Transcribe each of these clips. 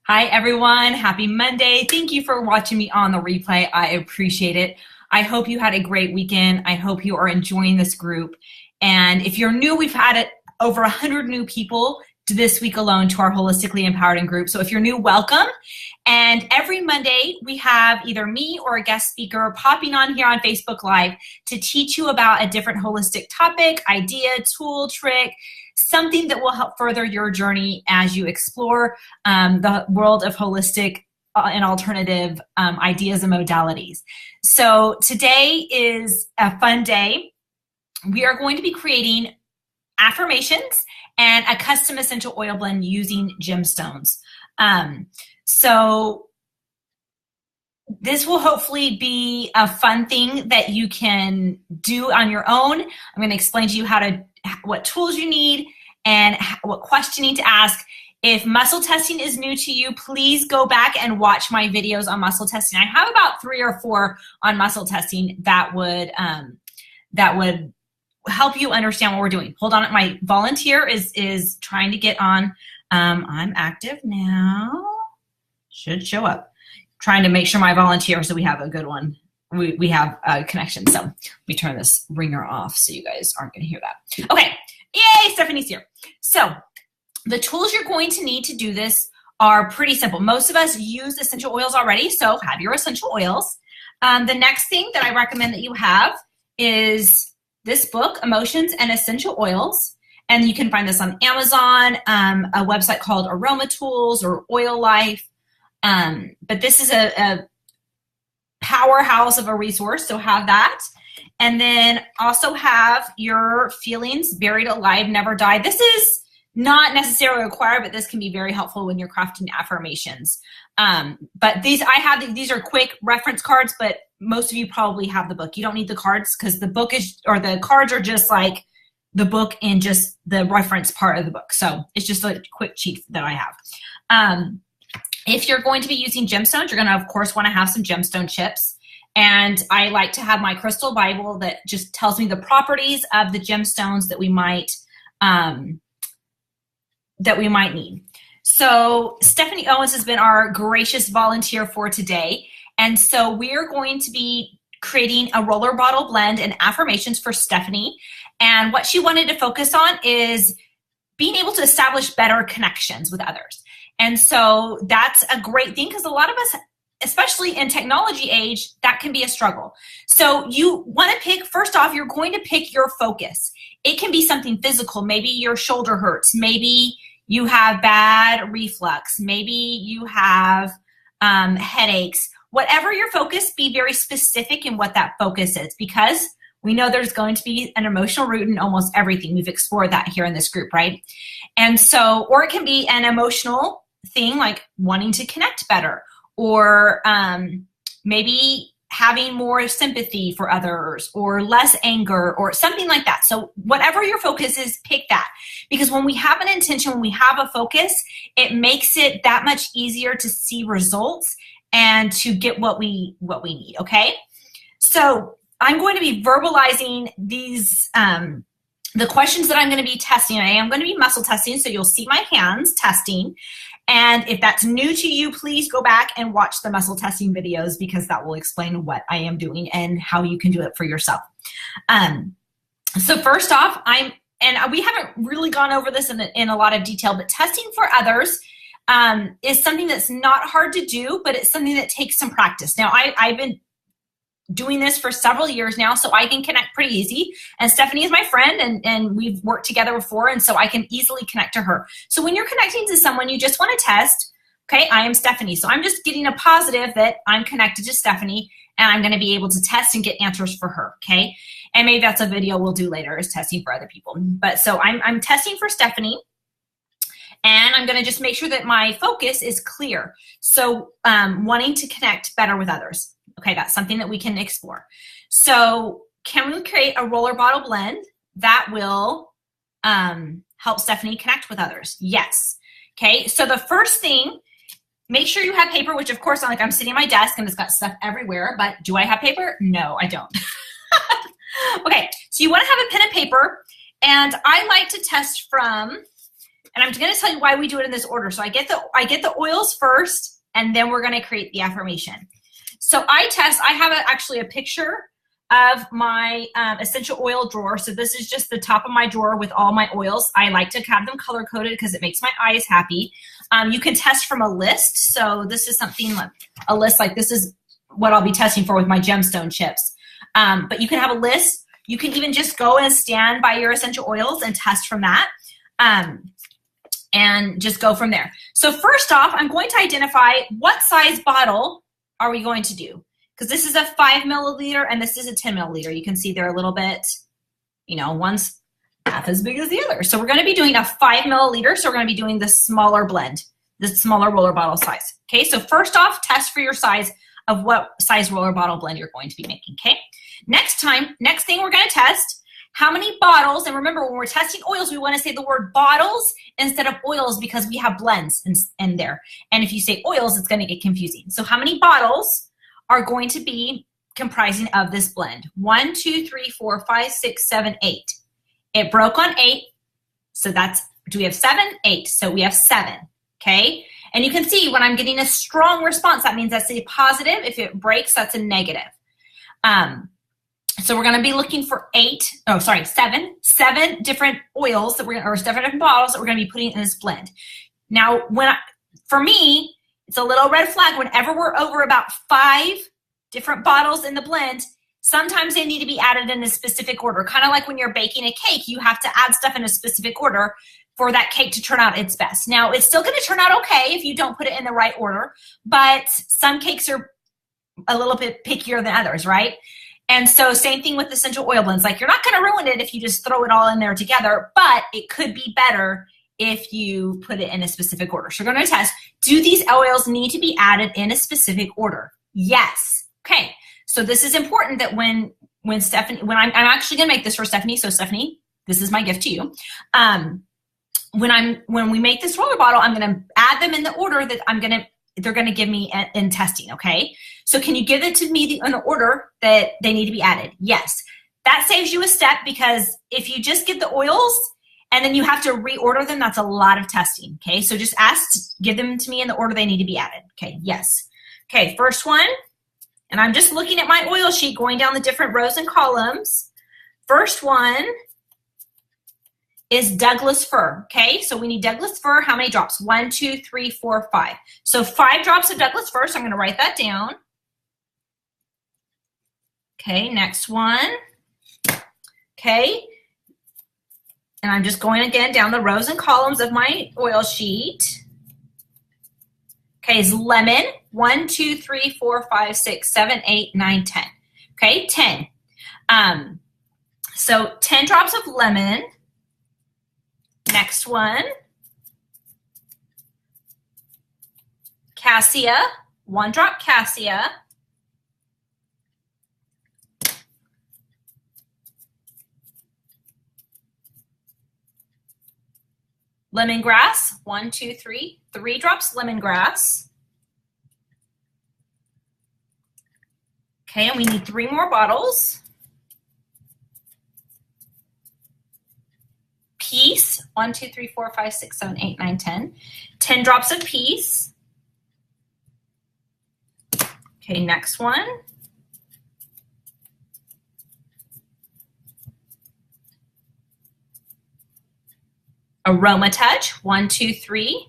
Hi, everyone. Happy Monday. Thank you for watching me on the replay. I appreciate it. I hope you had a great weekend. I hope you are enjoying this group. And if you're new, we've had over 100 new people this week alone to our Holistically Empowered group. So if you're new, welcome. And every Monday, we have either me or a guest speaker popping on here on Facebook Live to teach you about a different holistic topic, idea, tool, trick, something that will help further your journey as you explore the world of holistic and alternative ideas and modalities. So today is a fun day. We are going to be creating affirmations and a custom essential oil blend using gemstones. So this will hopefully be a fun thing that you can do on your own. I'm going to explain to you what tools you need and what question you need to ask. If muscle testing is new to you, please go back and watch my videos on muscle testing. I have about 3 or 4 on muscle testing that would help you understand what we're doing. Hold on, my volunteer is trying to get on. I'm active now. Should show up. Trying to make sure my volunteer, so we have a good one. We have a connection. So let me turn this ringer off so you guys aren't going to hear that. Okay. Yay, Stephanie's here. So the tools you're going to need to do this are pretty simple. Most of us use essential oils already, so have your essential oils. The next thing that I recommend that you have is this book, Emotions and Essential Oils. And you can find this on Amazon, a website called Aroma Tools or Oil Life. But this is a powerhouse of a resource, so have that. And then also have your feelings buried alive, never die. This is not necessarily required, but this can be very helpful when you're crafting affirmations. But these are quick reference cards, but most of you probably have the book. You don't need the cards because the cards are just like the book and just the reference part of the book. So it's just a quick cheat that I have. If you're going to be using gemstones, you're going to, of course, want to have some gemstone chips. And I like to have my crystal Bible that just tells me the properties of the gemstones that we might need. So Stephanie Owens has been our gracious volunteer for today. And so we're going to be creating a roller bottle blend and affirmations for Stephanie. And what she wanted to focus on is being able to establish better connections with others. And so that's a great thing because a lot of us, especially in technology age, that can be a struggle. So you want to pick, first off, you're going to pick your focus. It can be something physical. Maybe your shoulder hurts. Maybe you have bad reflux. Maybe you have headaches. Whatever your focus, be very specific in what that focus is because we know there's going to be an emotional root in almost everything. We've explored that here in this group, right? And so, or it can be an emotional thing like wanting to connect better or maybe having more sympathy for others or less anger or something like that. So whatever your focus is, pick that. Because when we have an intention, when we have a focus, it makes it that much easier to see results and to get what we need, okay? So I'm going to be verbalizing these, the questions that I'm going to be testing. I am going to be muscle testing, so you'll see my hands testing. And if that's new to you, please go back and watch the muscle testing videos because that will explain what I am doing and how you can do it for yourself. So first off, we haven't really gone over this in a lot of detail, but testing for others is something that's not hard to do, but it's something that takes some practice. Now, I've been doing this for several years now, so I can connect pretty easy. And Stephanie is my friend, and we've worked together before, and so I can easily connect to her. So when you're connecting to someone, you just want to test, okay, I am Stephanie. So I'm just getting a positive that I'm connected to Stephanie, and I'm going to be able to test and get answers for her, okay? And maybe that's a video we'll do later is testing for other people. But so I'm testing for Stephanie, and I'm going to just make sure that my focus is clear. So wanting to connect better with others. Okay, that's something that we can explore. So can we create a roller bottle blend that will help Stephanie connect with others? Yes. Okay, so the first thing, make sure you have paper, which of course, I'm sitting at my desk and it's got stuff everywhere, but do I have paper? No, I don't. Okay, so you want to have a pen and paper, and I like to test from And I'm going to tell you why we do it in this order. So I get the oils first, and then we're going to create the affirmation. So I have actually a picture of my essential oil drawer. So this is just the top of my drawer with all my oils. I like to have them color coded because it makes my eyes happy. You can test from a list. So this is something like a list, like this is what I'll be testing for with my gemstone chips. But you can have a list. You can even just go and stand by your essential oils and test from that. And just go from there. So first off, I'm going to identify what size bottle are we going to do. Because this is a 5 milliliter and this is a 10 milliliter. You can see they're a little bit, one's half as big as the other. So we're going to be doing a 5 milliliter. So we're going to be doing the smaller blend, the smaller roller bottle size. Okay, so first off, test for your size of what size roller bottle blend you're going to be making. Okay, next thing we're going to test how many bottles. And remember, when we're testing oils, we want to say the word bottles instead of oils because we have blends in there. And if you say oils, it's going to get confusing. So how many bottles are going to be comprising of this blend? 1, 2, 3, 4, 5, 6, 7, 8. It broke on 8. So do we have 7? 8. So we have 7. Okay. And you can see when I'm getting a strong response, that means that's a positive. If it breaks, that's a negative. So we're going to be looking for 7 different oils that or 7 different bottles that we're going to be putting in this blend. Now, for me, it's a little red flag whenever we're over about 5 different bottles in the blend. Sometimes they need to be added in a specific order. Kind of like when you're baking a cake, you have to add stuff in a specific order for that cake to turn out its best. Now, it's still going to turn out okay if you don't put it in the right order, but some cakes are a little bit pickier than others, right? And so same thing with essential oil blends. Like, you're not going to ruin it if you just throw it all in there together, but it could be better if you put it in a specific order. So we're going to test, do these oils need to be added in a specific order? Yes. Okay. So this is important that when I'm actually going to make this for Stephanie. So Stephanie, this is my gift to you. When we make this roller bottle, I'm going to add them in the order that they're going to give me in testing. Okay. So can you give it to me in the order that they need to be added? Yes. That saves you a step, because if you just get the oils and then you have to reorder them, that's a lot of testing. Okay, so just give them to me in the order they need to be added. Okay, yes. Okay, first one, and I'm just looking at my oil sheet, going down the different rows and columns. First one is Douglas fir. Okay, so we need Douglas fir. How many drops? 1, 2, 3, 4, 5. So 5 drops of Douglas fir. So I'm going to write that down. Okay, next one. Okay. And I'm just going again down the rows and columns of my oil sheet. Okay, is lemon. 1, 2, 3, 4, 5, 6, 7, 8, 9, 10. Okay, 10. So 10 drops of lemon. Next one. Cassia. 1 drop cassia. Lemongrass, 1, 2, 3, 3 drops lemongrass. Okay, and we need 3 more bottles. Peace, 1, 2, 3, 4, 5, 6, 7, 8, 9, 10. 10 drops of peace. Okay, next one. Aroma Touch, 1, 2, 3.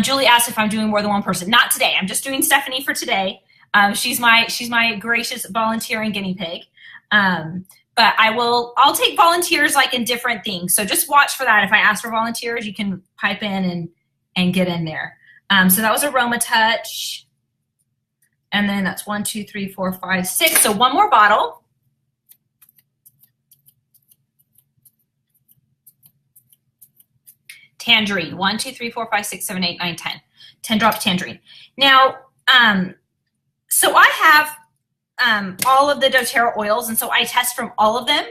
Julie asked if I'm doing more than one person. Not today. I'm just doing Stephanie for today. She's my gracious volunteer and guinea pig. But I'll take volunteers like in different things. So just watch for that. If I ask for volunteers, you can pipe in and get in there. So that was Aroma Touch. And then that's 1, 2, 3, 4, 5, 6. So 1 more bottle. Tangerine, 1, 2, 3, 4, 5, 6, 7, 8, 9, 10. 10 drops tangerine. Now, so I have all of the doTERRA oils, and so I test from all of them.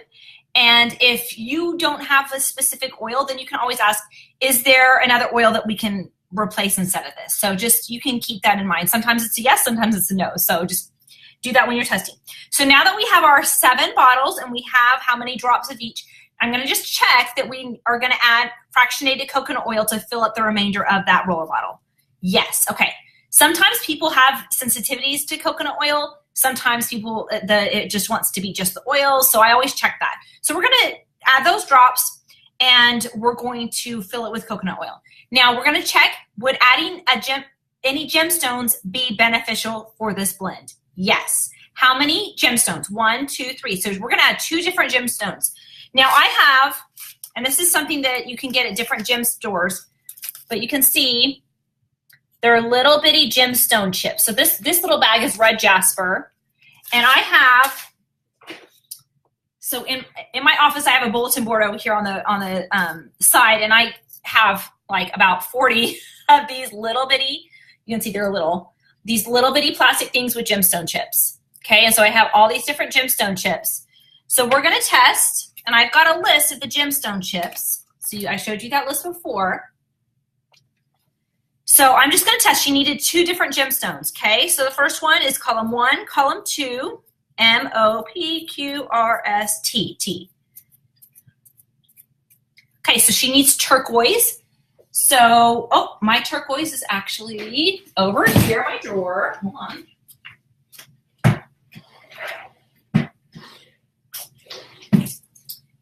And if you don't have a specific oil, then you can always ask, is there another oil that we can replace instead of this? So just, you can keep that in mind. Sometimes it's a yes, sometimes it's a no. So just do that when you're testing. So now that we have our 7 bottles and we have how many drops of each, I'm gonna just check that we are gonna add fractionated coconut oil to fill up the remainder of that roller bottle. Yes, okay. Sometimes people have sensitivities to coconut oil. Sometimes people, it just wants to be just the oil. So I always check that. So we're gonna add those drops and we're going to fill it with coconut oil. Now we're gonna check, would adding any gemstones be beneficial for this blend? Yes. How many gemstones? 1, 2, 3. So we're gonna add 2 different gemstones. Now I have, and this is something that you can get at different gem stores, but you can see they're little bitty gemstone chips. So this little bag is red jasper, and I have, so in my office I have a bulletin board over here on the side, and I have like about 40 of these little bitty, you can see they're little, these little bitty plastic things with gemstone chips. Okay, and so I have all these different gemstone chips. So we're gonna test, and I've got a list of the gemstone chips. So I showed you that list before. So I'm just gonna test, she needed 2 different gemstones, okay? So the first one is column 1, column 2, MOPQRST. Okay, so she needs turquoise. So, oh, my turquoise is actually over here in my drawer. Hold on.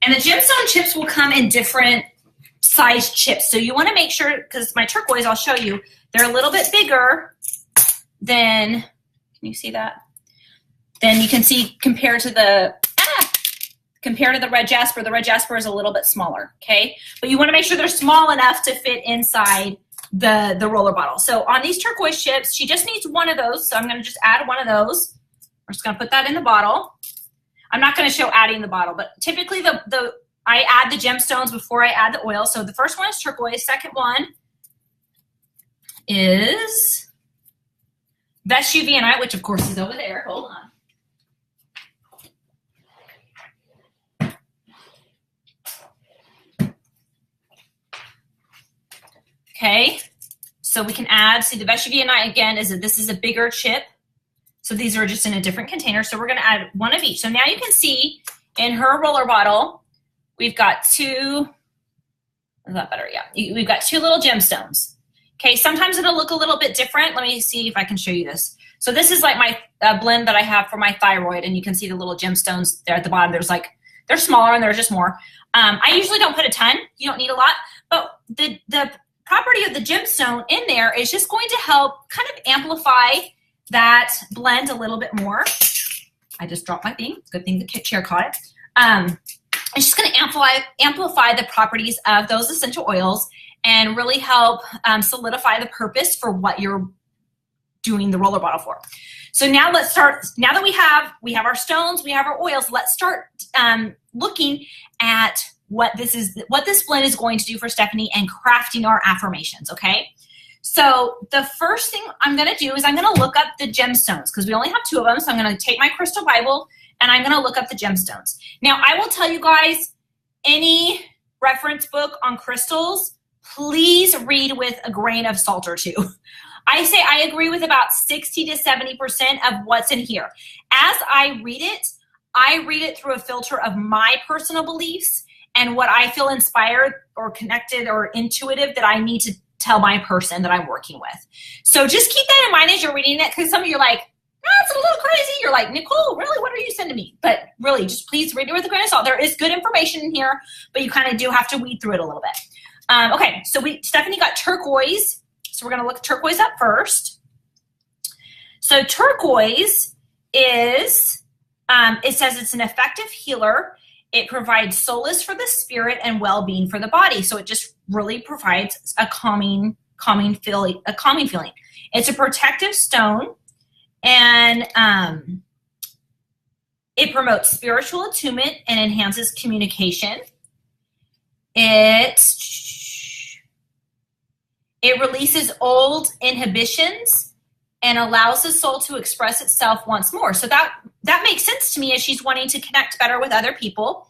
And the gemstone chips will come in different size chips. So you want to make sure, because my turquoise, I'll show you, they're a little bit bigger than, can you see that? Then you can see compared to the red jasper, the red jasper is a little bit smaller, okay? But you want to make sure they're small enough to fit inside the roller bottle. So on these turquoise chips, she just needs 1 of those. So I'm going to just add 1 of those. We're just going to put that in the bottle. I'm not going to show adding the bottle, but typically I add the gemstones before I add the oil. So the first one is turquoise. Second one is Vesuvianite, which of course is over there. Hold on. Okay, so we can add, see the Vesuvianite again, this is a bigger chip. So these are just in a different container. So we're gonna add 1 of each. So now you can see in her roller bottle, we've got 2, is that better? Yeah, we've got 2 little gemstones. Okay, sometimes it'll look a little bit different. Let me see if I can show you this. So this is like my blend that I have for my thyroid, and you can see the little gemstones there at the bottom. There's like, they're smaller and there's just more. I usually don't put a ton. You don't need a lot, but the property of the gemstone in there is just going to help kind of amplify that blend a little bit more. I just dropped my thing. Good thing the chair caught it. It's just going to amplify the properties of those essential oils and really help solidify the purpose for what you're doing the roller bottle for. So now let's start. Now that we have our stones, we have our oils. Let's start looking at what this blend is going to do for Stephanie and crafting our affirmations. Okay. So the first thing I'm going to do is I'm going to look up the gemstones because we only have 2 of them. So I'm going to take my crystal Bible and I'm going to look up the gemstones. Now I will tell you guys, any reference book on crystals, please read with a grain of salt or 2. I say I agree with about 60 to 70% of what's in here. As I read it through a filter of my personal beliefs and what I feel inspired or connected or intuitive that I need to tell my person that I'm working with. So just keep that in mind as you're reading it, because some of you are like, that's a little crazy. You're like, Nicole, really, what are you sending me? But really, just please read it with a grain of salt. There is good information in here, but you kind of do have to weed through it a little bit. Okay, so Stephanie got turquoise. So we're going to look turquoise up first. So turquoise is, it says it's an effective healer. It provides solace for the spirit and well-being for the body. So it just really provides a calming feeling. It's a protective stone, and it promotes spiritual attunement and enhances communication. It releases old inhibitions and allows the soul to express itself once more. So that makes sense to me as she's wanting to connect better with other people,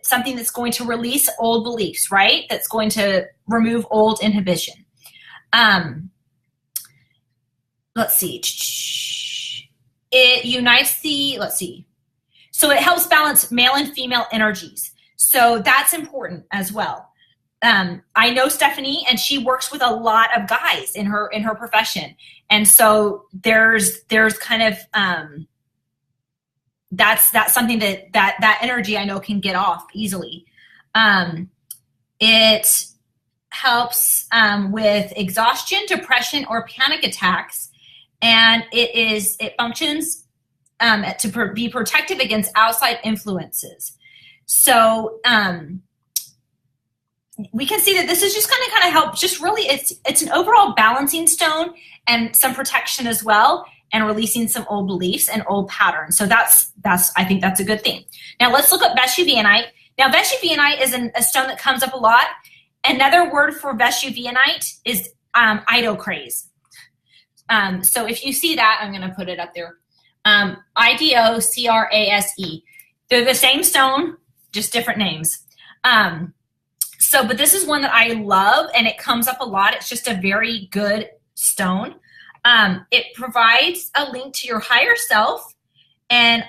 something that's going to release old beliefs, right? That's going to remove old inhibition. Let's see. It unites let's see. So it helps balance male and female energies. So that's important as well. I know Stephanie, and she works with a lot of guys in her profession, and so there's kind of that's something that energy I know can get off easily. It helps with exhaustion, depression, or panic attacks, and it functions to be protective against outside influences. So we can see that this is just going to kind of help. Just really, it's an overall balancing stone and some protection as well, and releasing some old beliefs and old patterns. So that's I think that's a good thing. Now let's look at Vesuvionite. Now Vesuvionite is a stone that comes up a lot. Another word for Vesuvionite is idocrase. So if you see that, I'm going to put it up there. IDOCRASE. They're the same stone, just different names. But this is one that I love, and it comes up a lot. It's just a very good stone. It provides a link to your higher self, and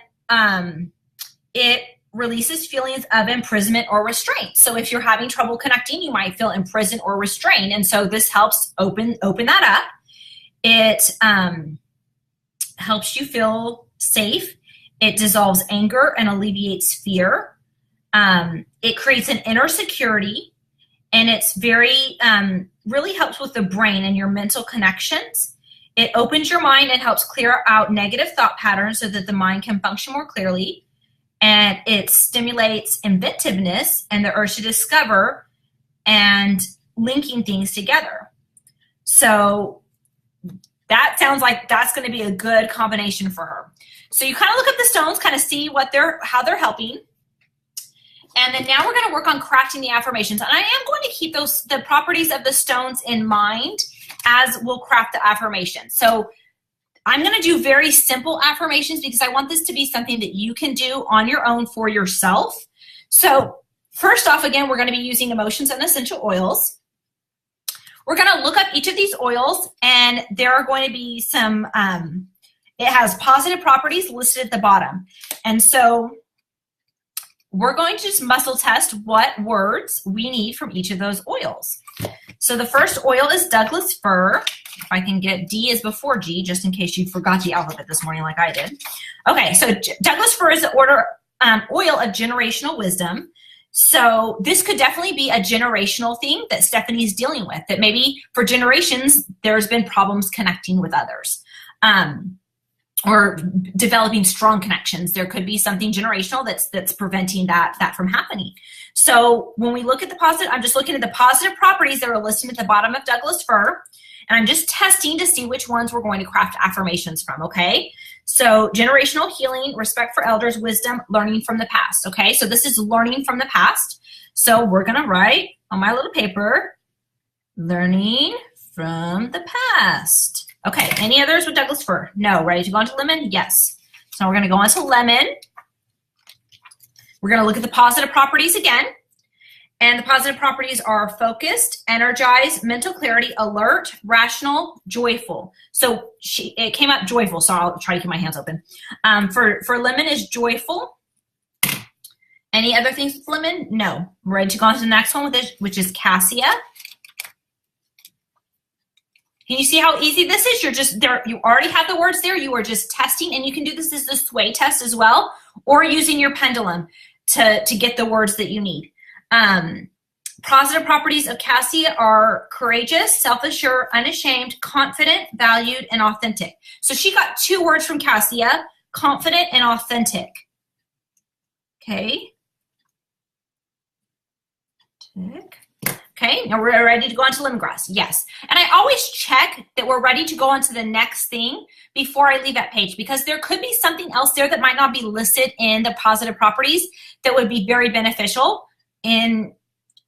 it releases feelings of imprisonment or restraint. So if you're having trouble connecting, you might feel imprisoned or restrained, and so this helps open that up. It helps you feel safe. It dissolves anger and alleviates fear. It creates an inner security, and it's very, really helps with the brain and your mental connections. It opens your mind and helps clear out negative thought patterns so that the mind can function more clearly. And it stimulates inventiveness and the urge to discover and linking things together. So that sounds like that's going to be a good combination for her. So you kind of look at the stones, kind of see how they're helping. And then now we're going to work on crafting the affirmations. And I am going to keep the properties of the stones in mind as we'll craft the affirmation. So I'm going to do very simple affirmations because I want this to be something that you can do on your own for yourself. So first off, again, we're going to be using emotions and essential oils. We're going to look up each of these oils, and there are going to be some, it has positive properties listed at the bottom. And so we're going to just muscle test what words we need from each of those oils. So the first oil is Douglas fir. If I can get D is before G, just in case you forgot the alphabet this morning like I did. Okay, so Douglas fir is the oil of generational wisdom. So this could definitely be a generational thing that Stephanie's dealing with, that maybe for generations there's been problems connecting with others. Or developing strong connections. There could be something generational that's preventing that from happening. So when we look at the positive, I'm just looking at the positive properties that are listed at the bottom of Douglas fir, and I'm just testing to see which ones we're going to craft affirmations from, okay? So generational healing, respect for elders, wisdom, learning from the past, okay? So this is learning from the past. So we're gonna write on my little paper, learning from the past. Okay, any others with Douglas fir? No. Ready to go on to lemon? Yes. So we're going to go on to lemon. We're going to look at the positive properties again. And the positive properties are focused, energized, mental clarity, alert, rational, joyful. So it came up joyful, so I'll try to keep my hands open. For lemon is joyful. Any other things with lemon? No. We're ready to go on to the next one, which is cassia. Can you see how easy this is? You're just there. You already have the words there. You are just testing, and you can do this as the sway test as well, or using your pendulum to get the words that you need. Positive properties of cassia are courageous, self-assured, unashamed, confident, valued, and authentic. So she got 2 words from cassia, confident and authentic. Okay. Tick. Okay, now we're ready to go on to lemongrass. Yes. And I always check that we're ready to go on to the next thing before I leave that page, because there could be something else there that might not be listed in the positive properties that would be very beneficial in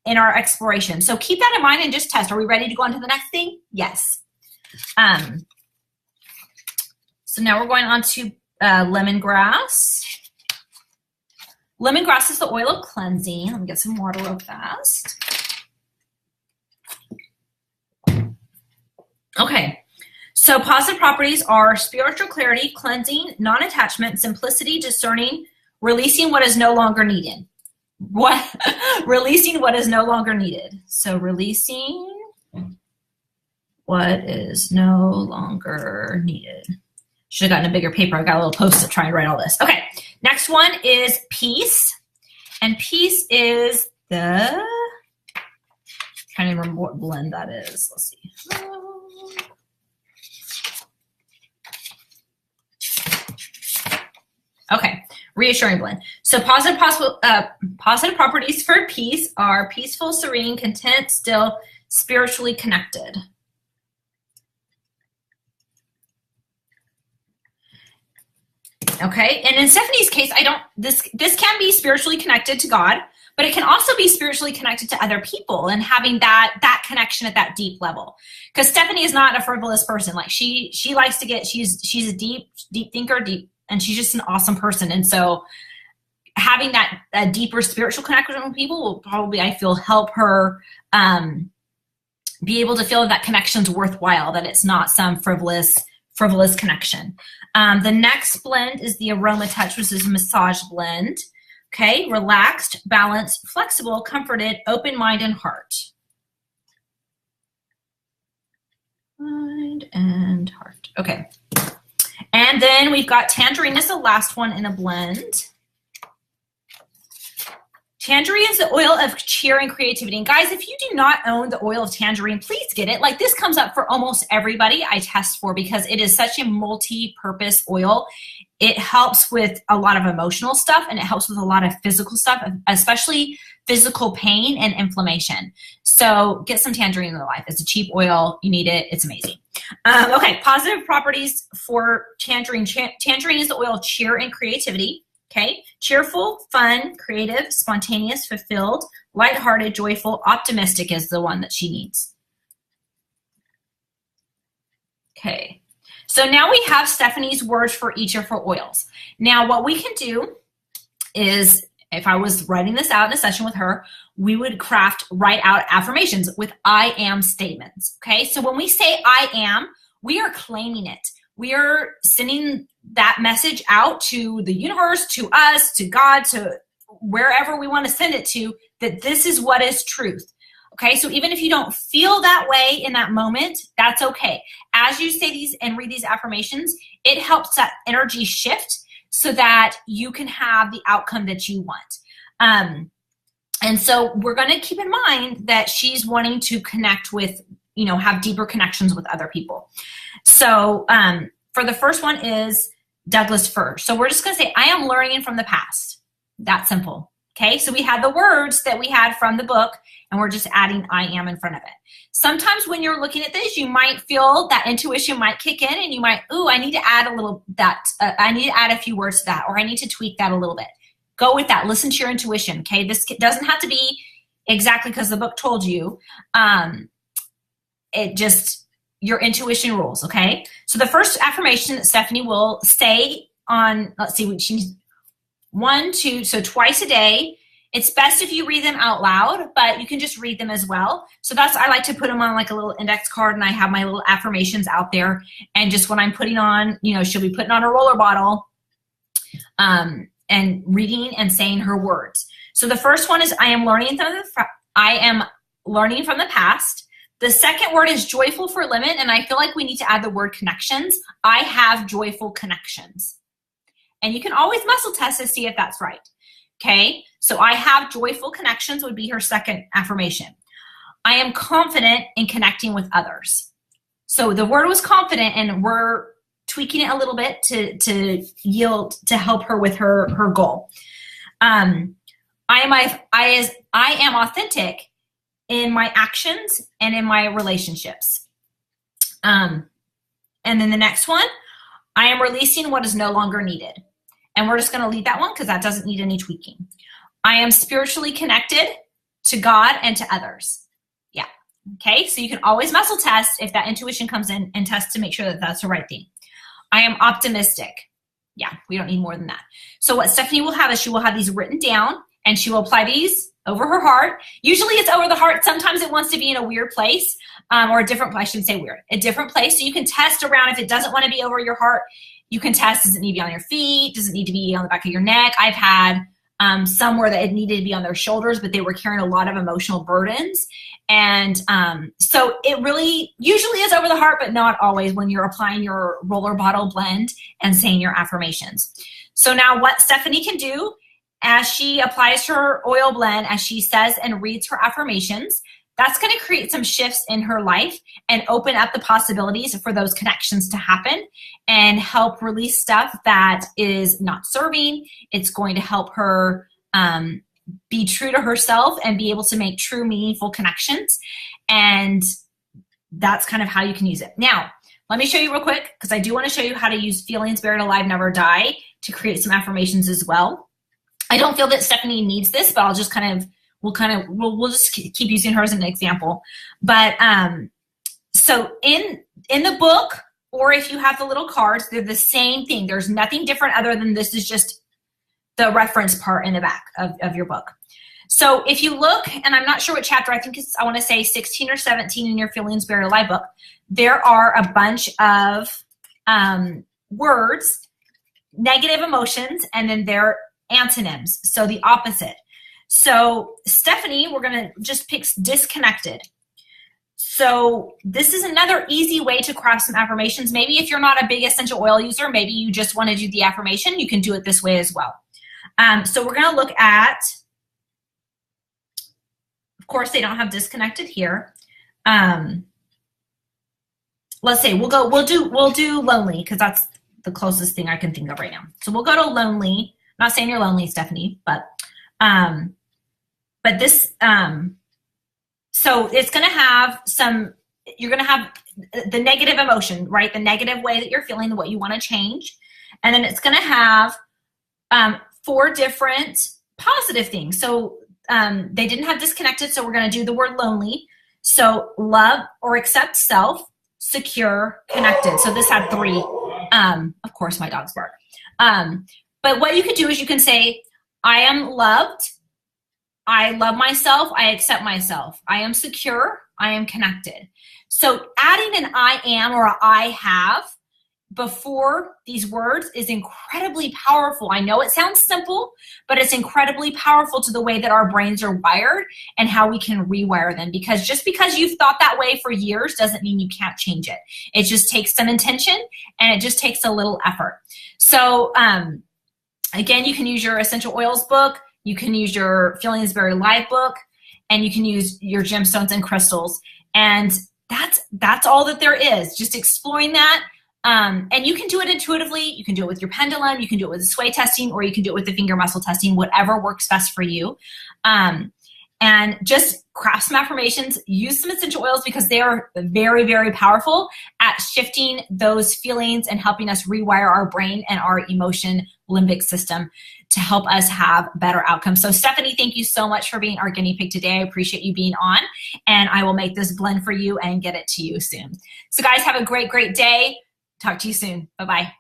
our exploration. So keep that in mind and just test. Are we ready to go on to the next thing? Yes. So now we're going on to lemongrass. Lemongrass is the oil of cleansing. Let me get some water real fast. Okay, so positive properties are spiritual clarity, cleansing, non-attachment, simplicity, discerning, Releasing what is no longer needed. What? Releasing what is no longer needed. So releasing what is no longer needed. Should have gotten a bigger paper. I got a little post-it trying to write all this. Okay, next one is peace. And peace is the, trying to remember what blend that is. Let's see. Okay, reassuring blend. So positive properties for peace are peaceful, serene, content, still, spiritually connected. Okay, and in Stephanie's case, this can be spiritually connected to God, but it can also be spiritually connected to other people and having that connection at that deep level. Because Stephanie is not a frivolous person. Like she likes to get, she's a deep thinker, and she's just an awesome person. And so having a deeper spiritual connection with people will probably, I feel, help her be able to feel that connection's worthwhile, that it's not some frivolous connection. The next blend is the Aroma Touch, which is a massage blend. Okay, relaxed, balanced, flexible, comforted, open mind and heart. Mind and heart. Okay. And then we've got Tangerine is the last one in a blend. Tangerine is the oil of cheer and creativity. And guys, if you do not own the oil of tangerine, please get it. Like this comes up for almost everybody I test for because it is such a multi-purpose oil. It helps with a lot of emotional stuff and it helps with a lot of physical stuff, especially physical pain and inflammation. So get some tangerine in your life. It's a cheap oil. You need it. It's amazing. Okay, positive properties for tangerine. Tangerine is the oil of cheer and creativity. Okay, cheerful, fun, creative, spontaneous, fulfilled, lighthearted, joyful, optimistic is the one that she needs. Okay, so now we have Stephanie's words for each of her oils. Now what we can do is, if I was writing this out in a session with her, we would write out affirmations with I am statements. Okay, so when we say I am, we are claiming it. We are sending that message out to the universe, to us, to God, to wherever we want to send it to, that this is what is truth. Okay, so even if you don't feel that way in that moment, that's okay. As you say these and read these affirmations, it helps that energy shift so that you can have the outcome that you want. And so we're going to keep in mind that she's wanting to connect with, have deeper connections with other people. So for the first one is Douglas fir. So we're just going to say, I am learning from the past. That simple. Okay, so we had the words that we had from the book, and we're just adding I am in front of it. Sometimes when you're looking at this, you might feel that intuition might kick in, and you might, I need to add I need to add a few words to that, or I need to tweak that a little bit. Go with that. Listen to your intuition, okay? This doesn't have to be exactly because the book told you. Your intuition rules, okay? So the first affirmation that Stephanie will say on, let's see, she's 1, 2, so twice a day. It's best if you read them out loud, but you can just read them as well. So I like to put them on like a little index card, and I have my little affirmations out there. And just when I'm putting on, she'll be putting on a roller bottle and reading and saying her words. So the first one is I am learning from the past. The second word is joyful for limit, and I feel like we need to add the word connections. I have joyful connections. And you can always muscle test to see if that's right. Okay, so I have joyful connections would be her second affirmation. I am confident in connecting with others. So the word was confident, and we're tweaking it a little bit to yield, to help her with her goal. I am authentic in my actions and in my relationships. And then the next one, I am releasing what is no longer needed. And we're just going to leave that one because that doesn't need any tweaking. I am spiritually connected to God and to others. Yeah. Okay. So you can always muscle test if that intuition comes in and test to make sure that that's the right thing. I am optimistic. Yeah. We don't need more than that. So what Stephanie will have is she will have these written down, and she will apply these over her heart. Usually it's over the heart. Sometimes it wants to be in a weird place, or a different place. I shouldn't say weird, a different place. So you can test around. If it doesn't want to be over your heart, You can test, does it need to be on your feet? Does it need to be on the back of your neck? I've had some where it needed to be on their shoulders, but they were carrying a lot of emotional burdens. And so it really usually is over the heart, but not always when you're applying your roller bottle blend and saying your affirmations. So now what Stephanie can do as she applies her oil blend, as she says and reads her affirmations, that's going to create some shifts in her life and open up the possibilities for those connections to happen and help release stuff that is not serving. It's going to help her be true to herself and be able to make true, meaningful connections. And that's kind of how you can use it. Now, let me show you real quick, because I do want to show you how to use feelings buried alive, never die to create some affirmations as well. I don't feel that Stephanie needs this, but I'll just we'll just keep using her as an example. But so in the book, or if you have the little cards, they're the same thing. There's nothing different other than this is just the reference part in the back of your book. So if you look, and I'm not sure what chapter, I think I want to say 16 or 17 in your Feelings Buried Alive book, there are a bunch of words, negative emotions, and then their antonyms, so the opposite. So Stephanie, we're going to just pick disconnected. So this is another easy way to craft some affirmations. Maybe if you're not a big essential oil user, maybe you just want to do the affirmation, you can do it this way as well. So we're going to look at, of course, they don't have disconnected here. Let's say we'll do lonely, because that's the closest thing I can think of right now. So we'll go to lonely. I'm not saying you're lonely, Stephanie, but this, so it's going to have you're going to have the negative emotion, right? The negative way that you're feeling, what you want to change. And then it's going to have 4 different positive things. So they didn't have disconnected, so we're going to do the word lonely. So love or accept self, secure, connected. So this had 3. Of course, my dogs bark. But what you could do is you can say, I am loved. I love myself. I accept myself. I am secure. I am connected. So adding an I am or a I have before these words is incredibly powerful. I know it sounds simple, but it's incredibly powerful to the way that our brains are wired and how we can rewire them. Because just because you've thought that way for years doesn't mean you can't change it. It just takes some intention, and it just takes a little effort. So again, you can use your Essential Oils book, you can use your Feelings Buried Alive book, and you can use your Gemstones and Crystals. And that's all that there is, just exploring that. And you can do it intuitively. You can do it with your pendulum. You can do it with the sway testing, or you can do it with the finger muscle testing, whatever works best for you. And just craft some affirmations, use some essential oils, because they are very, very powerful at shifting those feelings and helping us rewire our brain and our emotion limbic system to help us have better outcomes. So Stephanie, thank you so much for being our guinea pig today. I appreciate you being on, and I will make this blend for you and get it to you soon. So guys, have a great, great day. Talk to you soon. Bye-bye.